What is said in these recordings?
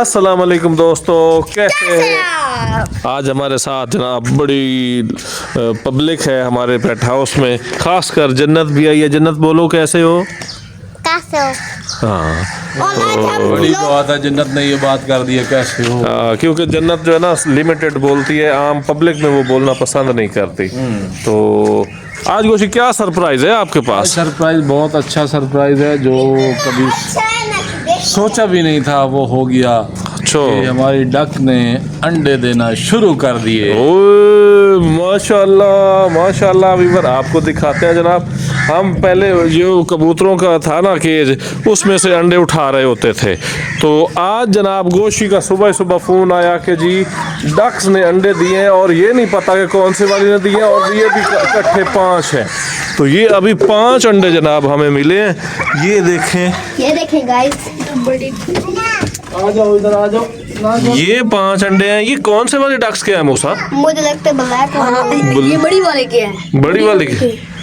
अस्सलाम वालेकुम दोस्तों, कैसे हैं? आज हमारे साथ जनाब बड़ी पब्लिक है हमारे पेट हाउस में, खासकर जन्नत भी आई है। जन्नत बोलो कैसे हो? कैसे हो? हाँ, बड़ी बात है, जन्नत ने ये बात कर दी है कैसे हो। क्योंकि जन्नत जो है ना लिमिटेड बोलती है, आम पब्लिक में वो बोलना पसंद नहीं करती। तो आज गोशी क्या सरप्राइज है आपके पास? सरप्राइज बहुत अच्छा सरप्राइज है, जो कभी सोचा भी नहीं था वो हो गया। अच्छा, कि हमारी डक ने अंडे देना शुरू कर दिए। ओए माशाल्लाह माशाल्लाह। वीवर आपको दिखाते हैं जनाब। हम पहले जो कबूतरों का था ना केज, उसमें से अंडे उठा रहे होते थे। तो आज जनाब गोशी का सुबह सुबह फ़ोन आया कि जी डक्स ने अंडे दिए हैं, और ये नहीं पता कि कौन से वाली ने दिए हैं, और ये भी इकट्ठे 5 हैं। तो ये अभी 5 अंडे जनाब हमें मिले हैं। ये देखें गाइस, आ जाओ इधर आ जाओ। ये 5 अंडे हैं। ये कौन से वाले डक्स के हैं मूसा? मुझे लगता है ब्लैक वाला। ये बड़ी वाले के है। बड़ी वाले के?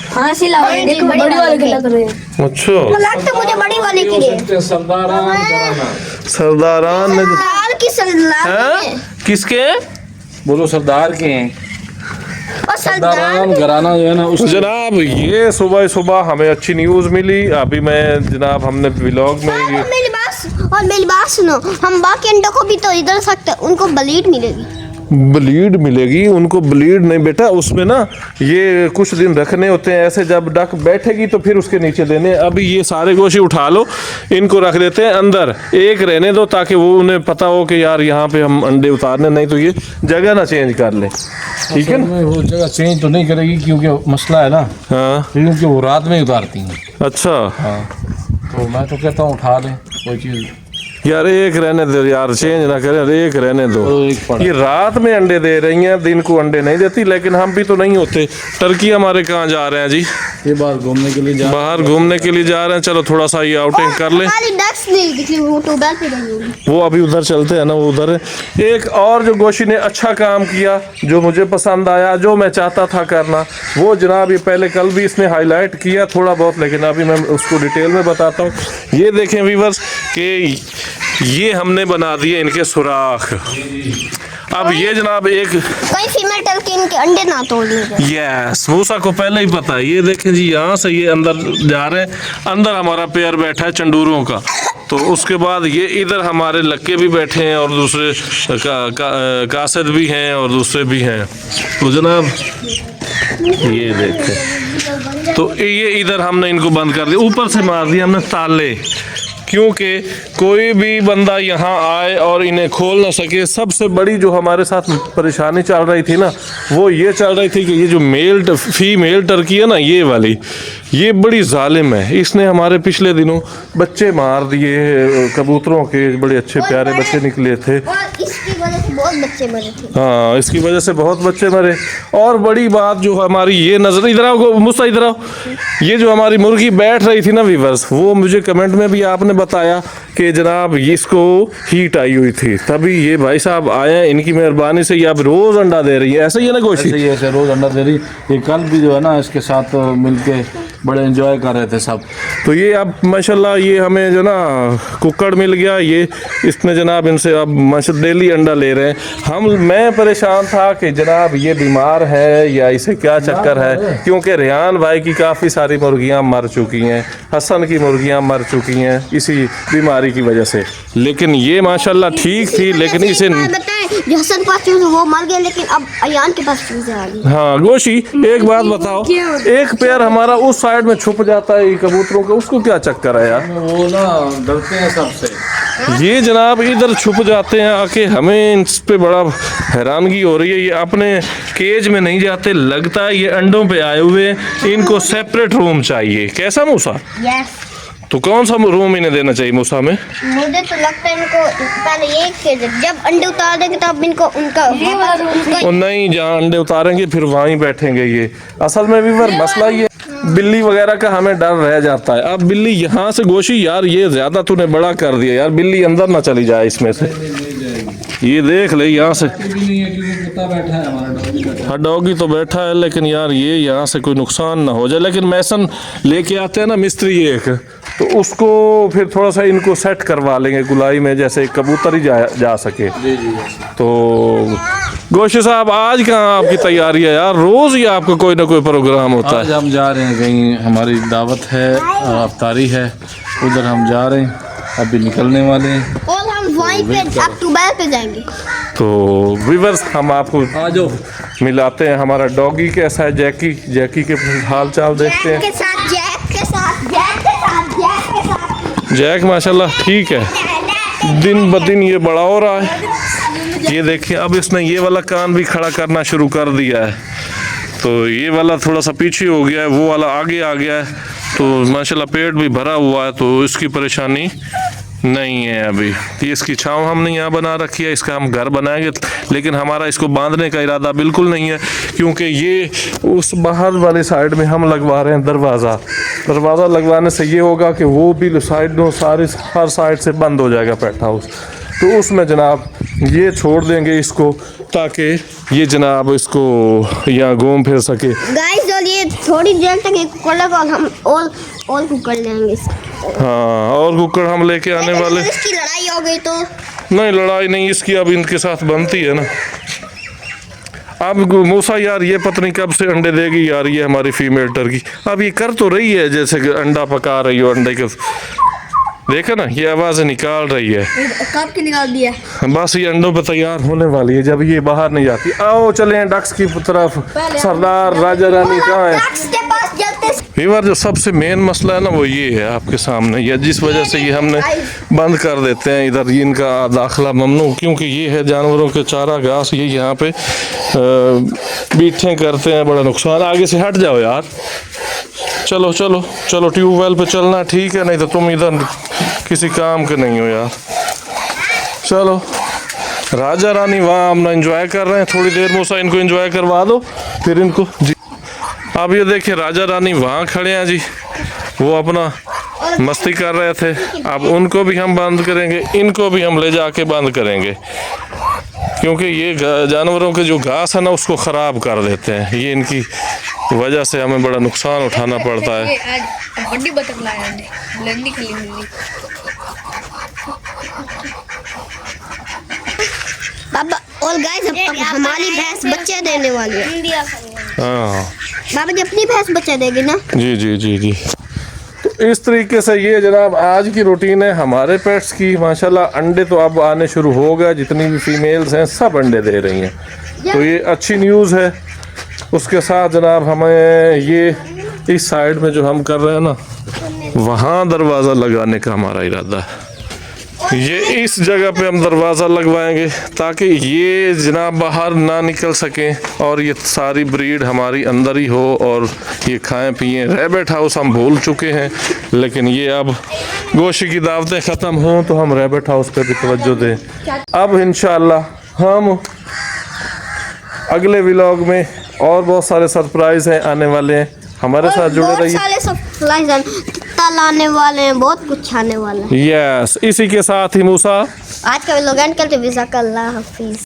हाँ सिला देखो बड़ी वाले के लग रहे हैं। अच्छा, लगता है मुझे बड़ी वाले की है। सरदारान ने लाल की सरदार हैं? किसके? बोलो सरदार के हैं। और सरदारान घराना जो है ना उस जनाब ये सुबह सुबह हमें अच्छी न्यूज़ मिली। अभी मैं जनाब हमने व्लॉग में ये मेरी बात सुनो, हम बाकी अंडों को भी तो इधर सकते हैं, उनको ब्लीड मिलेगी। ब्लीड मिलेगी उनको। ब्लीड नहीं बेटा, उसमें ना ये कुछ दिन रखने होते हैं ऐसे, जब डक बैठेगी तो फिर उसके नीचे देने। अभी ये सारे गोशी उठा लो, इनको रख देते हैं अंदर, एक रहने दो ताकि वो उन्हें पता हो कि यार यहाँ पे हम अंडे उतारने, नहीं तो ये जगह ना चेंज कर ले। ठीक है ना? वो जगह चेंज तो नहीं करेगी, क्योंकि मसला है ना, हाँ क्योंकि वो रात में ही उतारती हैं। अच्छा, हाँ, तो मैं तो कहता हूँ उठा लें कोई चीज़। यार एक रहने दो यार, चेंज ना करें, एक रहने दो। तो एक पड़ा। ये रात में अंडे दे रही हैं, दिन को अंडे नहीं देती। लेकिन हम भी तो नहीं होते। टर्की हमारे कहाँ जा रहे हैं जी? ये बार घूमने के लिए जा बाहर घूमने के लिए जा रहे हैं। चलो थोड़ा सा ये आउटिंग कर ले। हमारी डक्स नहीं दिखी, वो टोबैल पे गई होगी। वो अभी उधर चलते हैं ना, वो उधर है। एक और जो गोशी ने अच्छा काम किया, जो मुझे पसंद आया, जो मैं चाहता था करना, वो जनाब ये पहले कल भी इसने हाईलाइट किया थोड़ा बहुत, लेकिन अभी मैं उसको डिटेल में बताता हूँ। ये देखें व्यूअर्स कि ये हमने बना दिए इनके सुराख। अब ये जनाब एक कोई फीमेल टर्की इनके अंडे ना तोड़ देगा। यस, मूसा को पहले ही पता है। ये देखें जी, यहाँ से ये अंदर जा रहे हैं। अंदर हमारा पेयर बैठा है चंडूरों का। तो उसके बाद ये इधर हमारे लक्के भी बैठे हैं, और दूसरे कासद भी हैं, और दूसरे भी हैं। तो जनाब ये देखें, तो ये इधर हमने इनको बंद कर दिया, ऊपर से मार दिया हमने ताले, क्योंकि कोई भी बंदा यहाँ आए और इन्हें खोल ना सके। सबसे बड़ी जो हमारे साथ परेशानी चल रही थी ना, वो ये चल रही थी कि ये जो फीमेल टर्की है ना, ये वाली, ये बड़ी जालिम है। इसने हमारे पिछले दिनों बच्चे मार दिए कबूतरों के, बड़े अच्छे प्यारे बच्चे निकले थे। और इसकी वजह से बहुत बच्चे मरे थे। हाँ, इसकी वजह से बहुत बच्चे मरे। और बड़ी बात जो हमारी ये नजर, इधर आओ मुस्ता, इधर आओ। ये जो हमारी मुर्गी बैठ रही थी ना व्यूअर्स, वो मुझे कमेंट में भी आपने बताया कि जनाब इसको हीट आई हुई थी, तभी ये भाई साहब आए हैं। इनकी मेहरबानी से ये अब रोज अंडा दे रही है। ऐसा ही है ना गोशी? ऐसे रोज अंडा दे रही। ये कल भी जो है ना इसके साथ मिलके बड़े एंजॉय कर रहे थे सब। तो ये अब माशाल्लाह ये हमें जो ना कुक्कड़ मिल गया। ये इसने जनाब इनसे अब माशाल्लाह डेली अंडा ले रहे हैं। मैं परेशान था कि जनाब ये बीमार है या इसे क्या चक्कर है, क्योंकि रेहान भाई की काफ़ी सारी मुर्गियां मर चुकी हैं, हसन की मुर्गियां मर चुकी हैं इसी बीमारी की वजह से। लेकिन ये माशाल्लाह ठीक थी, लेकिन इसे जो हसन के पास चूज़ वो मर गए, लेकिन अब अयान के पास चूज़ आ गई। हाँ गोशी, एक बात बताओ, एक पैर हमारा उस साइड में छुप जाता है कबूतरों का, उसको क्या चक्कर है यार? वो ना डरते हैं सबसे। ये जनाब इधर छुप जाते हैं आके, हमें इस पे बड़ा हैरानगी हो रही है। ये अपने केज में नहीं जाते, लगता है ये अंडों पे आए हुए। इनको सेपरेट रूम चाहिए। कैसा मूसा? यस, तो कौन सा रूम इन्हें देना चाहिए मूसा में? मुझे तो लगता है इनको पहले ये केज, जब अंडे उतार देंगे तब इनको उनका और नहीं, जहाँ अंडे उतारेंगे फिर वहीं बैठेंगे ये। असल में भी मसला ये बिल्ली वगैरह का हमें डर रह जाता है। अब बिल्ली यहाँ से गोशी, यार ये ज्यादा तूने बड़ा कर दिया यार, बिल्ली अंदर ना चली जाए इसमें से। ये देख ले यहाँ से, हाँ डॉगी तो बैठा है, लेकिन यार ये यहाँ से कोई नुकसान ना हो जाए। लेकिन मैसन लेके आते हैं ना मिस्त्री एक, तो उसको फिर थोड़ा सा इनको सेट करवा लेंगे गुलाई में, जैसे कबूतर ही जा सके। तो गोशी साहब आज कहाँ आपकी तैयारी है यार? रोज़ ही आपका कोई ना कोई प्रोग्राम होता आज है। हम जा रहे हैं कहीं, हमारी दावत है, अफ्तारी है, उधर हम जा रहे हैं, अभी निकलने वाले हैं। और हम वहीं पे अक्टूबर पे जाएंगे। तो व्यूअर्स हम आपको आ जाओ। मिलाते हैं, हमारा डॉगी कैसा है, जैकी के हाल चाल देखते हैं। जैक के साथ जैक के साथ जैक के साथ जैक के साथ जैक माशाल्लाह ठीक है, दिन ब दिन ये बड़ा हो रहा है। ये देखिए अब इसने ये वाला कान भी खड़ा करना शुरू कर दिया है, तो ये वाला थोड़ा सा पीछे हो गया है, वो वाला आगे आ गया है। तो माशाल्लाह पेट भी भरा हुआ है, तो इसकी परेशानी नहीं है अभी। ये इसकी छांव हमने यहाँ बना रखी है, इसका हम घर बनाएंगे, लेकिन हमारा इसको बांधने का इरादा बिल्कुल नहीं है, क्योंकि ये उस बाहर वाले साइड में हम लगवा रहे हैं दरवाज़ा लगवाने से ये होगा कि वो भी साइडों हर साइड से बंद हो जाएगा पेट हाउस। तो उसमें जनाब ये छोड़ देंगे इसको, ताकि ये जनाब इसको यहाँ घूम फिर सके। गाइस और ये थोड़ी देर तक एक कुकर लगा और हम और कुकर लेंगे हाँ, और कुकर हम लेके आने वाले। इसकी लड़ाई हो गई तो नहीं, लड़ाई नहीं इसकी, अब इनके साथ बनती है ना। अब मूसा यार ये पत्नी कब से अंडे देगी यार, ये हमारी फीमेल टर्की। अब ये कर तो रही है जैसे कि अंडा पका रही हो, अंडे के देखा ना, ये आवाज़ निकाल रही है। कब की निकाल दिया? बस ये अंडों पे तैयार होने वाली है जब ये बाहर नहीं जाती। आओ चले डक्स की तरफ। सरदार राजा रानी कहाँ है? डक्स के पास चलते फीवर जो सबसे मेन मसला है ना वो ये है आपके सामने, ये जिस वजह से ये हमने बंद कर देते हैं इधर, इनका दाखिला ममनू, क्योंकि ये है जानवरों के चारा घास, ये यहाँ पे बीठे करते हैं, बड़ा नुकसान। आगे से हट जाओ यार, चलो चलो चलो, ट्यूबवेल पे चलना ठीक है, नहीं तो तुम इधर किसी काम के नहीं हो यार। चलो राजा रानी वहाँ हम एंजॉय कर रहे हैं, थोड़ी देर मूसा इनको एंजॉय करवा दो फिर इनको जी। अब ये देखिए राजा रानी वहाँ खड़े हैं जी, वो अपना मस्ती कर रहे थे। अब उनको भी हम बंद करेंगे, इनको भी हम ले जाके बंद करेंगे, क्योंकि ये जानवरों के जो घास है ना उसको ख़राब कर देते हैं, ये इनकी वजह से हमें बड़ा नुकसान उठाना पड़ता है। आज बड़ी बतख लाया हमने, लंदी खली मिली। बाबा और गाइस अब हमारी भैंस बच्चे देने वाली है। हाँ बाबा जी अपनी भैंस बच्चे देगी ना? जी जी जी जी। तो इस तरीके से ये जनाब आज की रूटीन है हमारे पेट्स की। माशाल्लाह अंडे तो अब आने शुरू हो गए, जितनी भी फीमेल्स हैं सब अंडे दे रही हैं, तो ये अच्छी न्यूज़ है। उसके साथ जनाब हमें ये इस साइड में जो हम कर रहे हैं ना, वहाँ दरवाज़ा लगाने का हमारा इरादा है। ये इस जगह पे हम दरवाज़ा लगवाएंगे ताकि ये जनाब बाहर ना निकल सकें और ये सारी ब्रीड हमारी अंदर ही हो और ये खाएं पिएं। रैबिट हाउस हम भूल चुके हैं, लेकिन ये अब गोशी की दावतें ख़त्म हों तो हम रैबिट हाउस पे भी तवज्जो दें। अब इंशाअल्लाह हम अगले व्लॉग में और बहुत सारे सरप्राइज़ हैं आने वाले हैं, हमारे साथ जुड़े रहिए। बहुत सारे सरप्राइज तल आने वाले हैं, बहुत कुछ आने वाला है। यस, इसी के साथ ही मूसा आज का व्लॉग एंड करते, जज़ाकल्लाह हाफिज़।